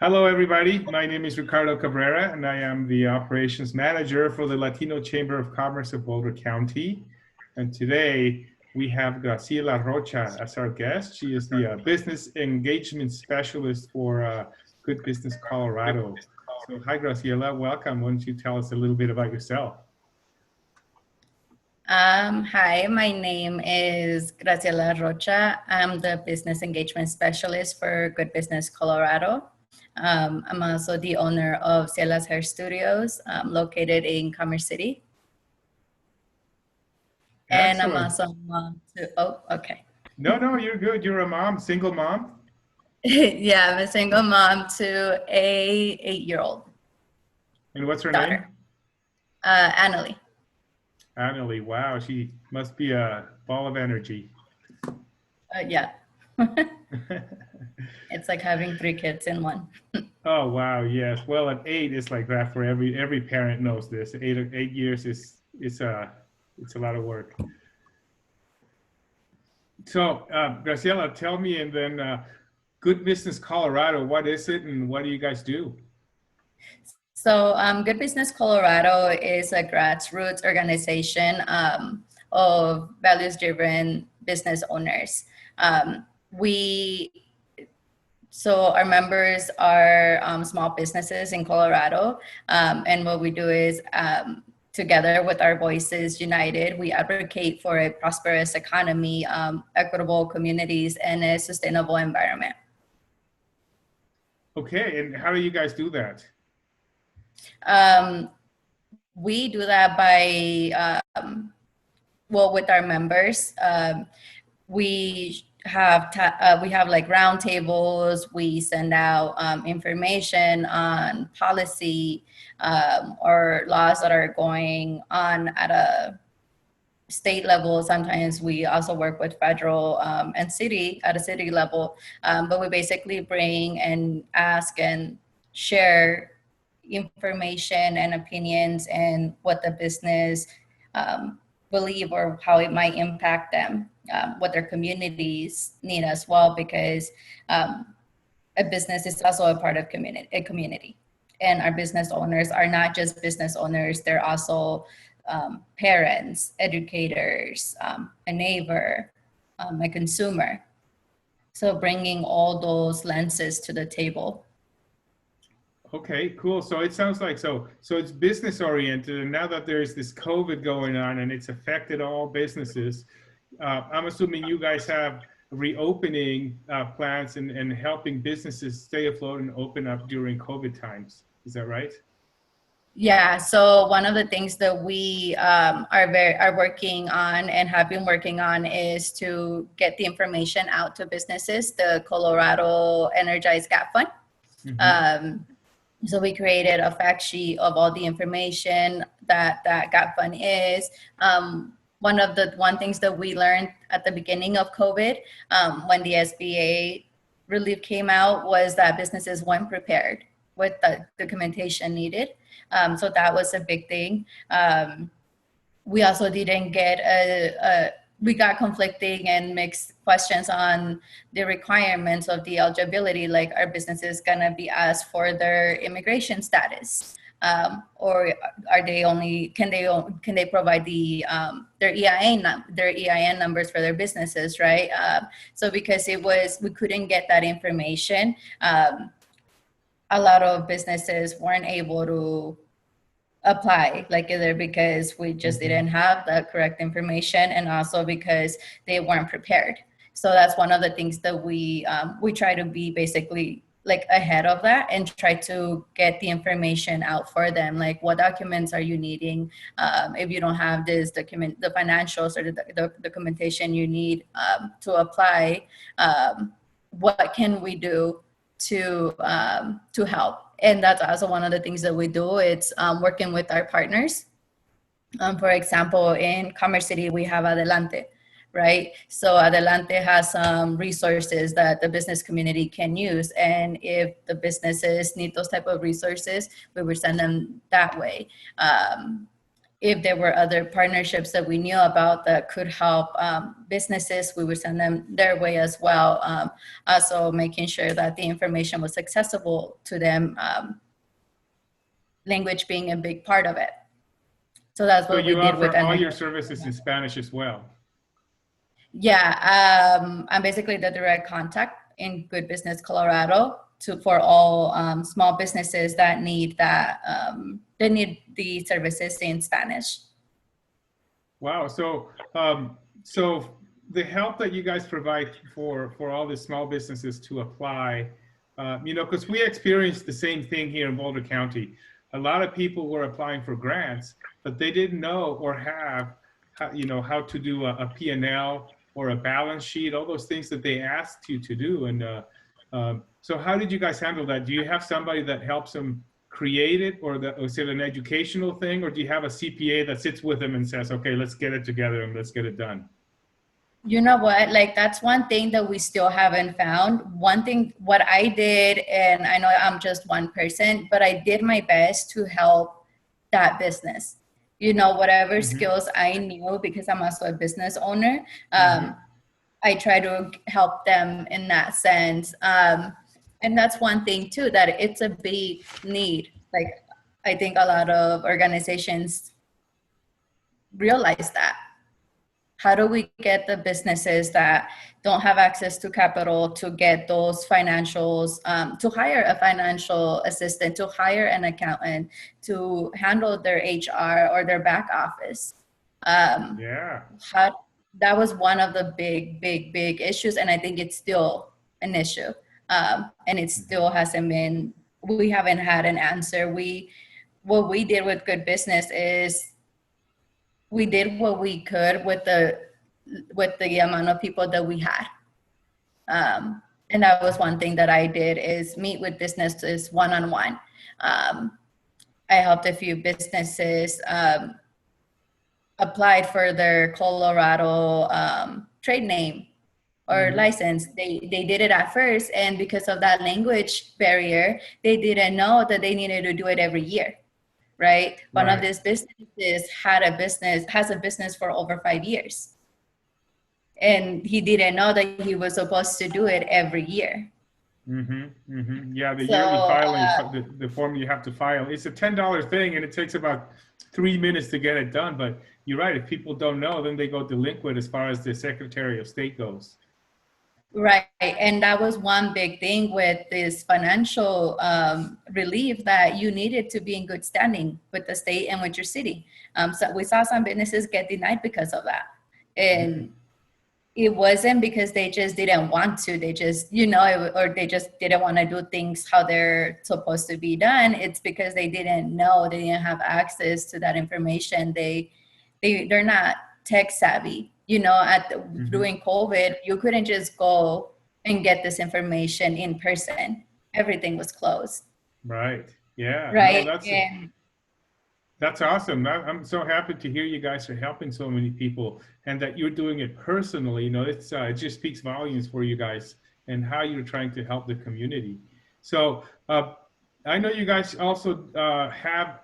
Hello, everybody. My name is Ricardo Cabrera, and I am the operations manager for the Latino Chamber of Commerce of Boulder County. And today we have Graciela Rocha as our guest. She is the business engagement specialist for Good Business Colorado. So hi, Graciela. Welcome. Why don't you tell us a little bit about yourself? Hi, my name is Graciela Rocha. I'm the business engagement specialist for Good Business Colorado. I'm also the owner of Cela's Hair Studios, located in Commerce City. And Excellent. I'm also a mom too. Oh, okay. No, you're good. You're a mom, single mom? Yeah, I'm a single mom to a 8-year-old. And what's her daughter. name? Annalie. Annalie, wow, she must be a ball of energy. Yeah. It's like having 3 kids in one. Oh wow, yes. Well, at 8, it's like that for every parent knows this. 8 years is it's a lot of work. So, Graciela, tell me, and then Good Business Colorado, what is it, and what do you guys do? So Good Business Colorado is a grassroots organization of values-driven business owners. So our members are small businesses in Colorado, and what we do is together with our voices united, we advocate for a prosperous economy, equitable communities, and a sustainable environment. Okay, and how do you guys do that? We do that by, with our members. We have like roundtables. We send out information on policy or laws that are going on at a state level. Sometimes we also work with federal and at a city level. But we basically bring and ask and share information and opinions and what the business believe or how it might impact them, what their communities need as well, because a business is also a part of a community. And our business owners are not just business owners, they're also parents, educators, a neighbor, a consumer. So bringing all those lenses to the table. Okay, cool. So it sounds like so it's business oriented, and now that there's this COVID going on and it's affected all businesses, I'm assuming you guys have reopening plans and helping businesses stay afloat and open up during COVID times. Is that right? Yeah. So one of the things that we are working on and have been working on is to get the information out to businesses. The Colorado Energize Gap Fund. Mm-hmm. So we created a fact sheet of all the information that Gap Fund is. One things that we learned at the beginning of COVID, when the SBA relief came out, was that businesses weren't prepared with the documentation needed. So that was a big thing. We also didn't get we got conflicting and mixed questions on the requirements of the eligibility, like are businesses gonna be asked for their immigration status, or are they only can they provide the their EIN numbers for their businesses, right? So because we couldn't get that information, a lot of businesses weren't able to apply, like either because we just didn't have the correct information and also because they weren't prepared. So that's one of the things that we try to be basically like ahead of that and try to get the information out for them. Like, what documents are you needing? If you don't have this document, the financials or the documentation you need to apply, what can we do to help? And that's also one of the things that we do. It's working with our partners. For example, in Commerce City, we have Adelante, right? So Adelante has some resources that the business community can use. And if the businesses need those type of resources, we will send them that way. if there were other partnerships that we knew about that could help businesses, we would send them their way as well. Also making sure that the information was accessible to them, language being a big part of it. So that's what we did with offer all your services in Spanish as well? Yeah, I'm basically the direct contact in Good Business Colorado for all small businesses that need they need the services in Spanish. Wow. So, so the help that you guys provide for all the small businesses to apply, you know, because we experienced the same thing here in Boulder County. A lot of people were applying for grants, but they didn't know or have, you know, how to do a P&L or a balance sheet, all those things that they asked you to do. And so how did you guys handle that? Do you have somebody that helps them create it, or is it an educational thing, or do you have a CPA that sits with them and says, okay, let's get it together and let's get it done? You know what, like that's one thing that we still haven't found. One thing, what I did, and I know I'm just one person, but I did my best to help that business. You know, whatever skills I knew, because I'm also a business owner, I try to help them in that sense. And that's one thing too, that it's a big need. Like, I think a lot of organizations realize that. How do we get the businesses that don't have access to capital to get those financials, to hire a financial assistant, to hire an accountant, to handle their HR or their back office? That was one of the big issues. And I think it's still an issue. And it still hasn't been, we haven't had an answer. What we did with Good Business is we did what we could with the amount of people that we had. And that was one thing that I did, is meet with businesses one-on-one. I helped a few businesses apply for their Colorado trade name or license. They did it at first, and because of that language barrier, they didn't know that they needed to do it every year. Right? One of these businesses has a business for over 5 years. And he didn't know that he was supposed to do it every year. Yeah, the yearly filing, the form you have to file, it's a $10 thing, and it takes about 3 minutes to get it done. But you're right, if people don't know, then they go delinquent as far as the Secretary of State goes. Right. And that was one big thing with this financial relief, that you needed to be in good standing with the state and with your city. So we saw some businesses get denied because of that. And it wasn't because they just didn't want to, they just, you know, or they just didn't want to do things how they're supposed to be done. It's because they didn't know, they didn't have access to that information. They're not tech savvy. You know, during COVID, you couldn't just go and get this information in person. Everything was closed. Right. Yeah. Right. No, that's awesome. I'm so happy to hear you guys are helping so many people, and that you're doing it personally. You know, it just speaks volumes for you guys and how you're trying to help the community. So I know you guys also have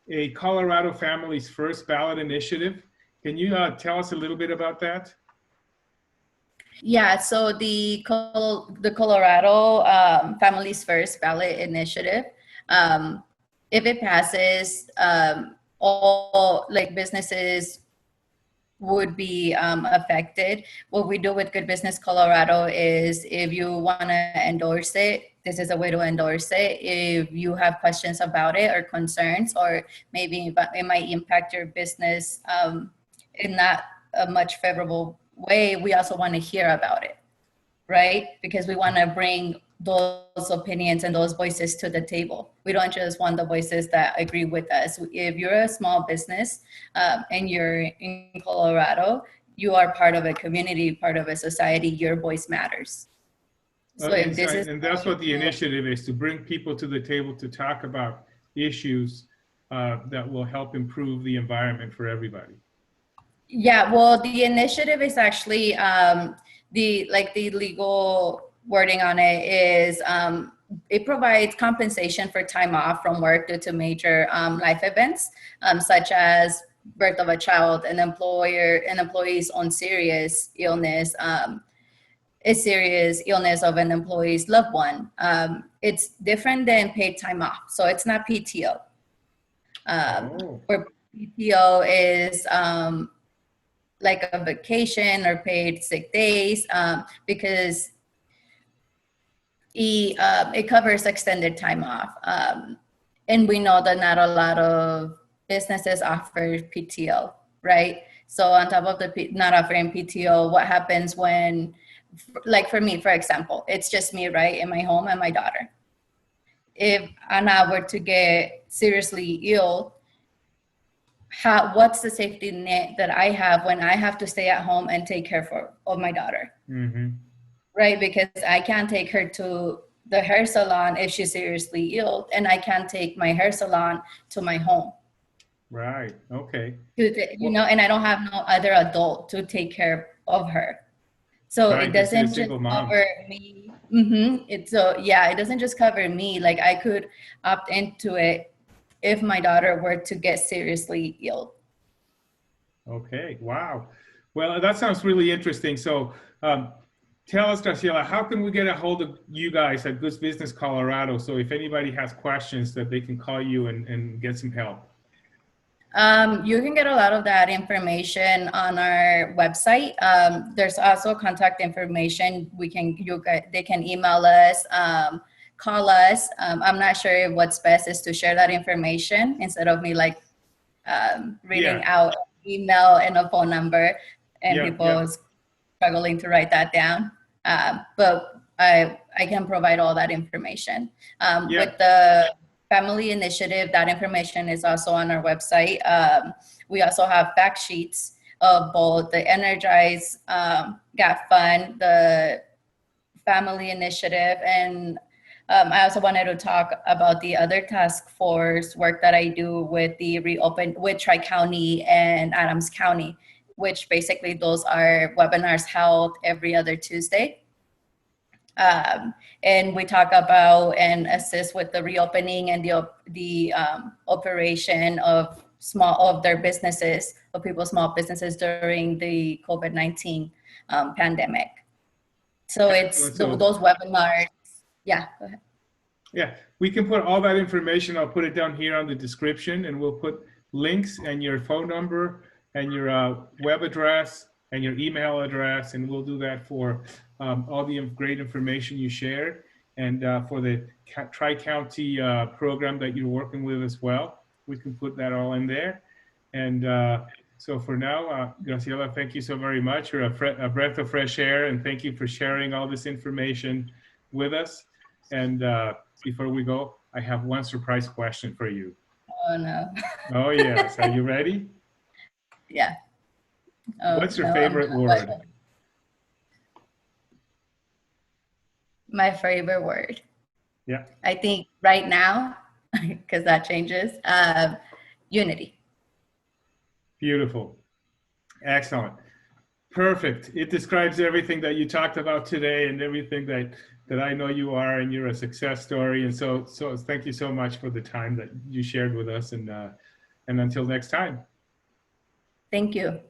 a Colorado Families First ballot initiative. Can you tell us a little bit about that? Yeah, so the Colorado Families First ballot initiative, if it passes, all like businesses would be affected. What we do with Good Business Colorado is, if you want to endorse it, this is a way to endorse it. If you have questions about it or concerns, or maybe it might impact your business in not a much favorable way, we also want to hear about it, right? Because we want to bring those opinions and those voices to the table. We don't just want the voices that agree with us. If you're a small business and you're in Colorado, you are part of a community, part of a society, your voice matters. So and that's what the initiative is, to bring people to the table to talk about issues that will help improve the environment for everybody. Yeah, well, the initiative is actually the legal wording on it is it provides compensation for time off from work due to major life events, such as birth of a child, an employee's own serious illness, a serious illness of an employee's loved one. It's different than paid time off. So it's not PTO. Or PTO is like a vacation or paid sick days, because it covers extended time off. And we know that not a lot of businesses offer PTO, right? So on top of the not offering PTO, what happens when, like for me, for example, it's just me, right, in my home and my daughter. If Anna were to get seriously ill, what's the safety net that I have when I have to stay at home and take care of my daughter? Mm-hmm. Right, because I can't take her to the hair salon if she's seriously ill, and I can't take my hair salon to my home. Right. Okay. And I don't have no other adult to take care of her. So right, it doesn't just cover me. It doesn't just cover me. Like I could opt into it if my daughter were to get seriously ill. Okay. Wow. Well, that sounds really interesting. So tell us, Graciela, how can we get a hold of you guys at Good Business Colorado? So if anybody has questions, that they can call you and get some help. You can get a lot of that information on our website. There's also contact information. They can email us, call us. I'm not sure what's best is to share that information instead of me reading out email and a phone number and people struggling to write that down. But I can provide all that information. With the Family Initiative, that information is also on our website. We also have fact sheets of both the Energize Gap Fund, the Family Initiative, and I also wanted to talk about the other task force work that I do with with Tri-County and Adams County, which basically those are webinars held every other Tuesday. And we talk about and assist with the reopening and the operation of their businesses, of people's small businesses during the COVID-19 pandemic. So it's those webinars. Yeah, go ahead. Yeah, we can put all that information. I'll put it down here on the description, and we'll put links and your phone number and your web address and your email address, and we'll do that for all the great information you shared, and for the Tri-County program that you're working with as well. We can put that all in there. And so for now, Graciela, thank you so very much. You're a breath of fresh air, and thank you for sharing all this information with us. And before we go, I have one surprise question for you. Oh, no. Oh, yes. Are you ready? Yeah. What's your favorite word? My favorite word. Yeah. I think right now, because that changes, unity. Beautiful. Excellent. Perfect. It describes everything that you talked about today and everything that I know you are, and you're a success story. And so thank you so much for the time that you shared with us, and until next time. Thank you.